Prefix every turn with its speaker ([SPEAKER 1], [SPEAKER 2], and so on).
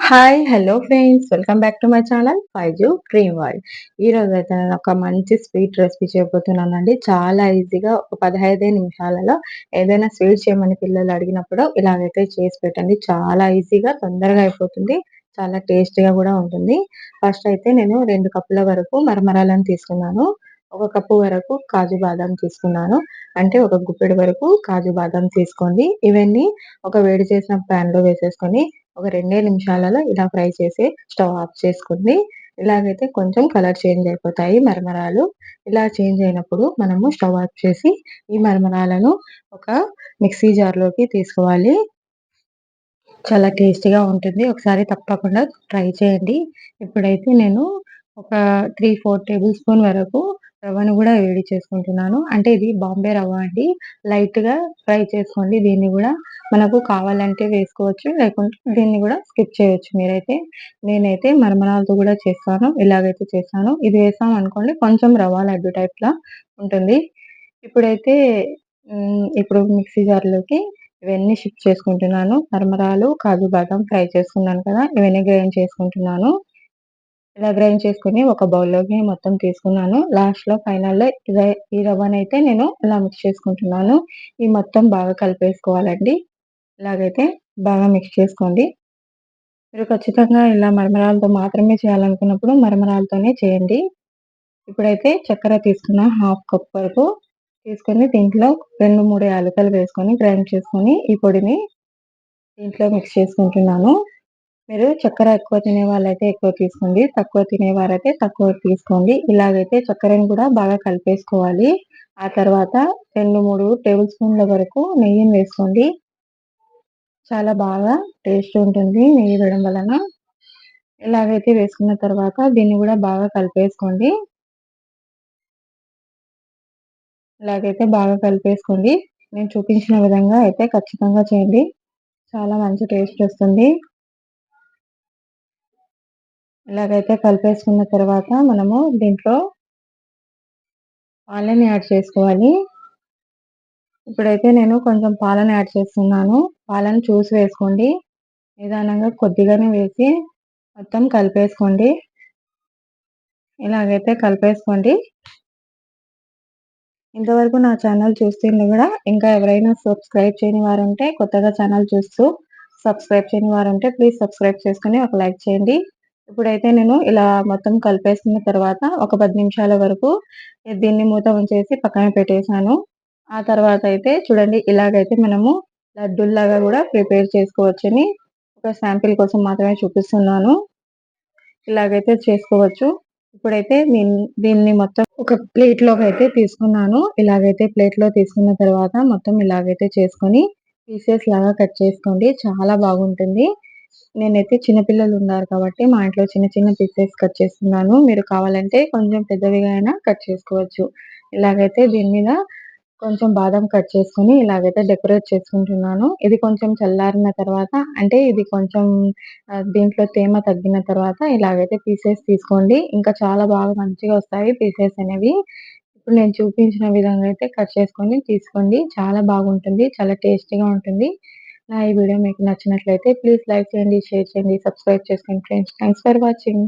[SPEAKER 1] Hi! Hello friends. Welcome back to my channel Faizu dream world. ఈరోజైతే నేను ఒక మంచి స్వీట్ రెసిపీ చేయబోతున్నానండి. చాలా ఈజీగా ఒక 15 నిమిషాలలో ఏదైనా స్వీట్ చేయమని పిల్లలు అడిగినప్పుడు ఇలాగైతే చేసి పెట్టండి. చాలా ఈజీగా తొందరగా అయిపోతుంది. చాలా టేస్టీగా గూడా ఉంటుంది. ఫస్ట్ అయితే నేను 2 కప్పుల వరకు మరమరాలను తీసుకున్నాను. ఒక కప్పు వరకు కాజు బాదాం తీసుకున్నాను. అంటే ఒక గుప్పెడు వరకు కాజు బాదాం తీసుకోండి. ఇవన్నీ ఒక వేడి చేసిన ప్యాన్‌లో వేసేసుకొని ఒక 2 నిమిషాలలో ఇలా ఫ్రై చేసి స్టవ్ ఆఫ్ చేసుకోండి. ఇలాగైతే కొంచెం కలర్ చేంజ్ అయిపోతాయి మరమరాలు. ఇలా చేంజ్ అయినప్పుడు మనము స్టవ్ ఆఫ్ చేసి ఈ మరమరాలను ఒక మిక్సీ జార్‌లోకి తీసుకోవాలి. చాలా టేస్టీగా ఉంటుంది. ఒకసారి తప్పకుండా ట్రై చేయండి. ఇప్పుడైతే నేను ఒక 3, 4 టేబుల్ స్పూన్ వరకు రవ్వను గూడా వేడి చేసుకుంటున్నాను. అంటే ఇది బాంబే రవ్వ అండి. లైట్‌గా ఫ్రై చేసుకోండి దీన్ని గూడా. మనకు కావాలంటే వేసుకోవచ్చు. లేకుంటే దీన్ని గూడా స్కిప్ చేయొచ్చు మీరైతే. నేనైతే మరమరాలతో గూడా చేస్తాను. ఇలాగైతే చేస్తాను. ఇది వేసామనుకోండి కొంచెం రవ్వ లడ్డు టైప్‌లా ఉంటుంది. ఇప్పుడైతే ఇప్పుడు మిక్సీ జార్‌లోకి ఇవన్నీ షిఫ్ట్ చేసుకుంటున్నాను. మరమరాలు, కాజు బాదాం ఫ్రై చేసుకున్నాను కదా! ఇవన్నీ గ్రైండ్ చేసుకుంటున్నాను. ఇలా గ్రైండ్ చేసుకొని ఒక బౌల్‌లోకి మొత్తం తీసుకున్నాను. లాస్ట్‌లో ఫైనల్‌లో ఈ రవ్వనైతే నేను ఇలా మిక్స్ చేసుకుంటున్నాను. ఈ మొత్తం బాగా కలిపేసుకోవాలండి. ఇలాగైతే బాగా మిక్స్ చేసుకోండి. మీరు ఖచ్చితంగా ఇలా మరమరాలతో మాత్రమే చేయాలనుకున్నప్పుడు మరమరాలతోనే చేయండి. ఇప్పుడైతే చక్కెర తీసుకున్న హాఫ్ కప్ వరకు తీసుకొని దీంట్లో 2, 3 యాలకులు వేసుకొని గ్రైండ్ చేసుకొని ఈ పొడిని దీంట్లో మిక్స్ చేసుకుంటున్నాను. మీరు చక్కెర ఎక్కువ తినేవాళ్ళైతే ఎక్కువ తీసుకోండి. తక్కువ తినేవారైతే తక్కువ తీసుకోండి. ఇలాగైతే చక్కెరను కూడా బాగా కలిపేసుకోవాలి. ఆ తర్వాత 2, 3 టేబుల్ స్పూన్ల వరకు నెయ్యిని వేసుకోండి. చాలా బాగా టేస్ట్ ఉంటుంది నెయ్యి వేయడం వలన. ఇలాగైతే వేసుకున్న తర్వాత దీన్ని కూడా బాగా కలిపేసుకోండి. ఇలాగైతే బాగా కలిపేసుకోండి. నేను చూపించిన విధంగా అయితే ఖచ్చితంగా చేయండి. చాలా మంచి టేస్ట్ వస్తుంది. ఇలాగైతే కలిపేసుకున్న తర్వాత మనము దీంట్లో పాలని యాడ్ చేసుకోవాలి. ఇప్పుడైతే నేను కొంచెం పాలను యాడ్ చేస్తున్నాను. పాలను చూసి వేసుకోండి. నిదానంగా కొద్దిగానే వేసి మొత్తం కలిపేసుకోండి. ఇలాగైతే కలిపేసుకోండి. ఇంతవరకు నా ఛానల్ చూస్తుండి గూడా ఇంకా ఎవరైనా సబ్స్క్రైబ్ చేయని వారుంటే కొత్తగా ఛానల్ చూస్తూ సబ్స్క్రైబ్ చేయని వారుంటే ప్లీజ్ సబ్స్క్రైబ్ చేసుకొని ఒక లైక్ చేయండి. ఇప్పుడైతే నేను ఇలా మొత్తం కలిపేసుకున్న తర్వాత ఒక 10 నిమిషాల వరకు దీన్ని మూత ఉంచేసి పక్కన పెట్టేసాను. ఆ తర్వాత అయితే చూడండి ఇలాగైతే మనము లడ్డూల్లాగా గూడా ప్రిపేర్ చేసుకోవచ్చని ఒక శాంపిల్ కోసం మాత్రమే చూపిస్తున్నాను. ఇలాగైతే చేసుకోవచ్చు. ఇప్పుడైతే దీన్ని మొత్తం ఒక ప్లేట్‌లోకైతే తీసుకున్నాను. ఇలాగైతే ప్లేట్‌లో తీసుకున్న తర్వాత మొత్తం ఇలాగైతే చేసుకొని పీసెస్ లాగా కట్ చేసుకోండి. చాలా బాగుంటుంది. నేనైతే చిన్న పిల్లలున్నారు కాబట్టి మా ఇంట్లో చిన్న చిన్న పీసెస్ కట్ చేస్తున్నాను. మీరు కావాలంటే కొంచెం పెద్దవిగా అయినా కట్ చేసుకోవచ్చు. ఇలాగైతే దీని మీద కొంచెం బాదం కట్ చేసుకొని ఇలాగైతే డెకరేట్ చేసుకుంటున్నాను. ఇది కొంచెం చల్లారిన తర్వాత అంటే ఇది కొంచెం దీంట్లో తేమ తగ్గిన తర్వాత ఇలాగైతే పీసెస్ తీసుకోండి. ఇంకా చాలా బాగా మంచిగా వస్తాయి పీసెస్ అనేవి. ఇప్పుడు నేను చూపించిన విధంగా అయితే కట్ చేసుకొని తీసుకోండి. చాలా బాగుంటుంది. చాలా టేస్టీగా ఉంటుంది. నా ఈ వీడియో మీకు నచ్చినట్లయితే ప్లీజ్ లైక్ చేయండి, షేర్ చేయండి, సబ్స్క్రైబ్ చేసుకోండి ఫ్రెండ్స్. Thanks for watching.